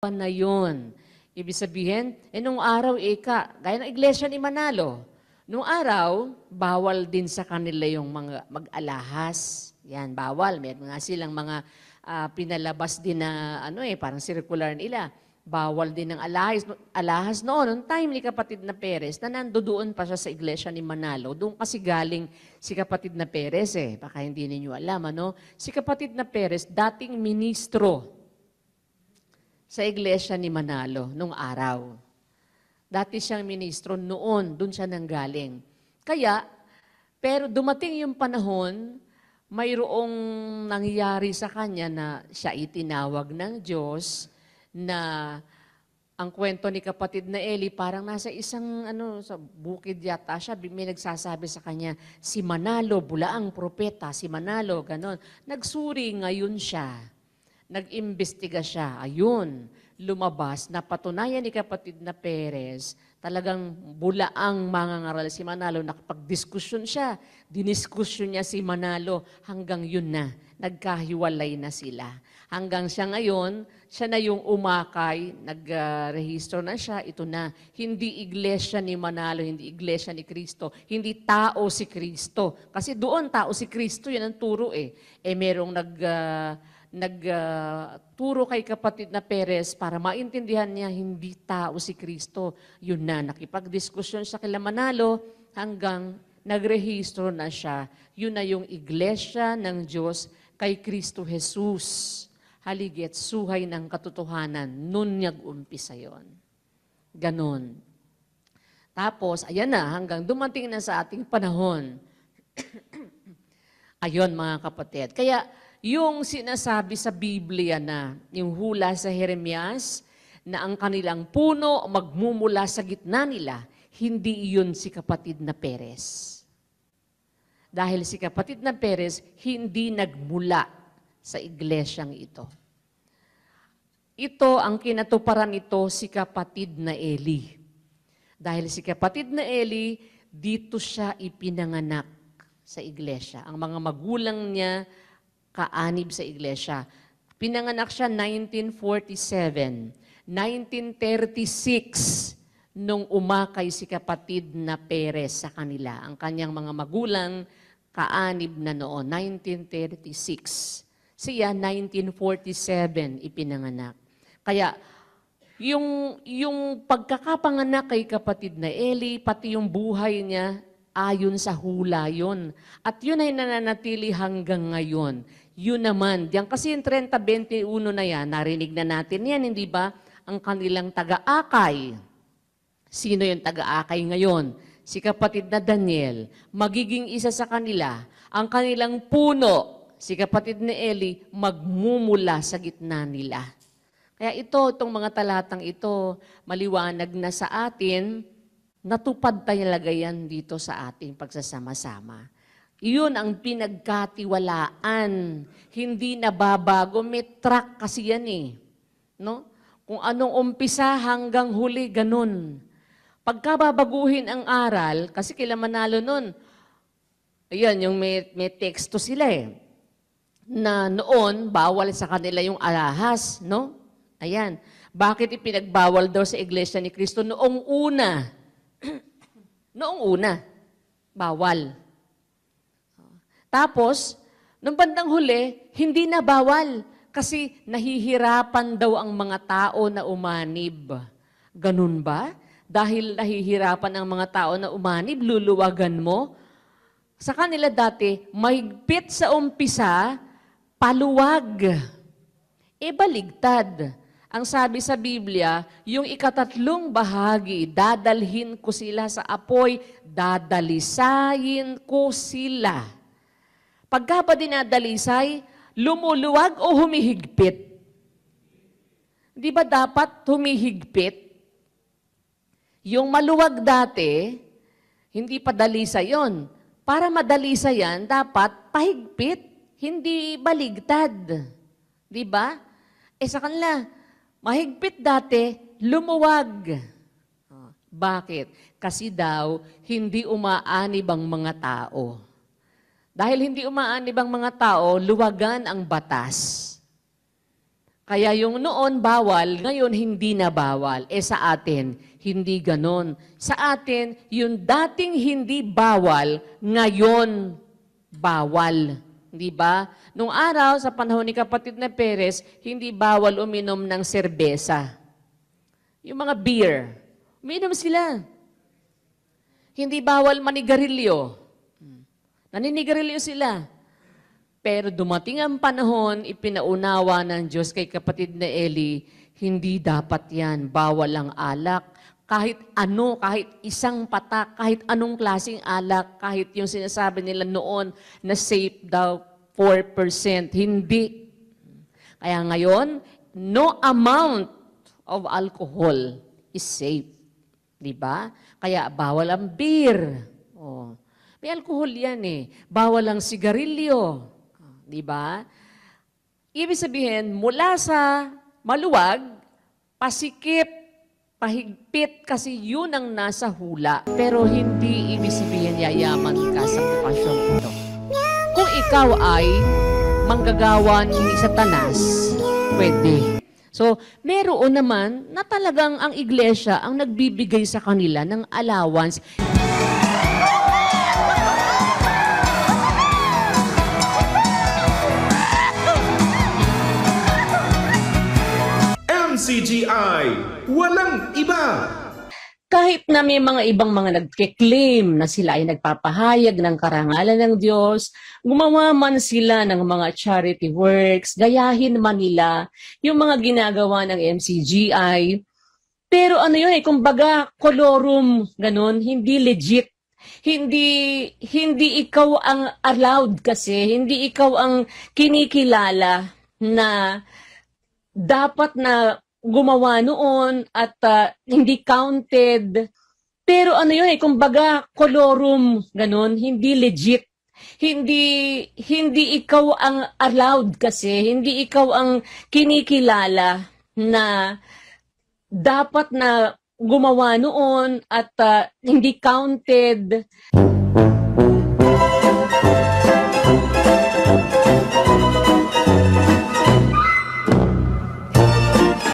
na yun. Ibig sabihin, nung araw, gaya ng iglesia ni Manalo, nung araw, bawal din sa kanila yung mga mag-alahas. Yan, bawal. Meron nga silang mga pinalabas din na, parang circular nila. Bawal din ng alahas noon. Noong time ni kapatid na Perez, na nandoon pa siya sa iglesia ni Manalo. Doon kasi galing si kapatid na Perez Baka hindi ninyo alam, Si kapatid na Perez, dating ministro sa iglesia ni Manalo nung araw. Dati siyang ministro noon, doon siya nanggaling. Pero dumating yung panahon, mayroong nangyari sa kanya na siya itinawag ng Diyos na ang kwento ni kapatid na Eli, parang nasa isang sa bukid yata siya, may nagsasabi sa kanya, si Manalo, bulaang propeta, si Manalo, ganon. Nagsuri ngayon siya. Nag-imbestiga siya. Ayun, lumabas, napatunayan ni kapatid na Perez, talagang bulaang mangangaral si Manalo, nakapag-diskusyon siya. Diniskusyon niya si Manalo hanggang yun na, nagkahiwalay na sila. Hanggang siya ngayon, siya na yung umakay, nagrehistro na siya, ito na, hindi iglesia ni Manalo, hindi iglesia ni Kristo, hindi tao si Kristo. Kasi doon tao si Kristo, yan ang turo merong nagturo kay kapatid na Perez para maintindihan niya hindi tao si Kristo. Yun na, nakipagdiskusyon siya kay Manalo hanggang nagrehistro na siya. Yun na yung iglesia ng Diyos kay Kristo Jesus. Haligit suhay ng katotohanan. Nun nag-umpisa yon. Ganon. Tapos, ayan na, hanggang dumating na sa ating panahon. Ayon mga kapatid. Kaya, yung sinasabi sa Biblia na, yung hula sa Jeremias, na ang kanilang puno magmumula sa gitna nila, hindi iyon si kapatid na Perez. Dahil si kapatid na Perez, hindi nagmula sa iglesyang ito. Ito, ang kinatuparan nito, si kapatid na Eli. Dahil si kapatid na Eli, dito siya ipinanganak sa iglesia. Ang mga magulang niya, kaanib sa iglesia. Pinanganak siya 1947. 1936, nung umakay si kapatid na Perez sa kanila. Ang kanyang mga magulang, kaanib na noon, 1936. Siya, 1947, ipinanganak. Kaya, yung pagkakapanganak kay kapatid na Eli, pati yung buhay niya, ayon sa hula yun. At yun ay nananatili hanggang ngayon. Yun naman, diyan kasi yung 30-21 na yan, narinig na natin yan, hindi ba? Ang kanilang taga-akay. Sino yung taga-akay ngayon? Si kapatid na Daniel. Magiging isa sa kanila. Ang kanilang puno, si kapatid ni Eli, magmumula sa gitna nila. Kaya itong mga talatang ito, maliwanag na sa atin, natupad talaga yan dito sa ating pagsasama-sama. Iyon ang pinagkatiwalaan. Hindi nababago. May track kasi yan No? Kung anong umpisa hanggang huli, ganun. Pagka babaguhin ang aral, kasi kila Manalo nun, ayan, yung may teksto sila na noon, bawal sa kanila yung alahas, no? Ayan. Bakit ipinagbawal daw sa Iglesia ni Kristo noong una? Noong una, bawal. Tapos, nung bandang huli, hindi na bawal kasi nahihirapan daw ang mga tao na umanib. Ganun ba? Dahil nahihirapan ang mga tao na umanib, luluwagan mo? Sa kanila dati, mahigpit sa umpisa, paluwag. Baligtad. Ang sabi sa Biblia, yung ikatatlong bahagi, dadalhin ko sila sa apoy, dadalisayin ko sila. Pagka ba dinadalisay, lumuluwag o humihigpit? Di ba dapat humihigpit? Yung maluwag dati, hindi pa dalisa yon. Para madalisa yan, dapat pahigpit, hindi baligtad. Di ba? Sa kanila, mahigpit dati, lumuwag. Bakit? Kasi daw, hindi umaanib ang mga tao. Dahil hindi umaanib ang mga tao, luwagan ang batas. Kaya yung noon bawal, ngayon hindi na bawal. Sa atin, hindi ganon. Sa atin, yung dating hindi bawal, ngayon bawal. Di ba? Nung araw, sa panahon ni kapatid na Perez, hindi bawal uminom ng serbesa. Yung mga beer, uminom sila. Hindi bawal manigarilyo. Naninigarilyo sila. Pero dumating ang panahon, ipinaunawa ng Diyos kay kapatid na Eli, hindi dapat yan, bawal ang alak. Kahit ano, kahit isang patak, kahit anong klaseng alak, kahit yung sinasabi nila noon na safe daw 4%, hindi. Kaya ngayon, no amount of alcohol is safe. Diba? Kaya bawal ang beer. Oh. May alcohol yan eh. Bawal ang sigarilyo. Diba? Ibig sabihin, mula sa maluwag, pasikip, pahigpit, kasi yun ang nasa hula. Pero hindi ibig sabihin yayaman ka sa bukasyong ito. Kung ikaw ay manggagawa ni Satanas, pwede. So, meron naman na talagang ang iglesia ang nagbibigay sa kanila ng allowance. MCGI, walang iba. Kahit na may mga ibang mga nagke-claim na sila ay nagpapahayag ng karangalan ng Diyos, gumawa man sila ng mga charity works, gayahin man nila yung mga ginagawa ng MCGI. Pero ano yun kumbaga kolorum, ganun, hindi legit. Hindi ikaw ang allowed kasi, hindi ikaw ang kinikilala na dapat na gumawa noon at hindi counted. Pero ano yun kumbaga kolorum, ganun, hindi legit. Hindi ikaw ang allowed kasi, hindi ikaw ang kinikilala na dapat na gumawa noon at hindi counted.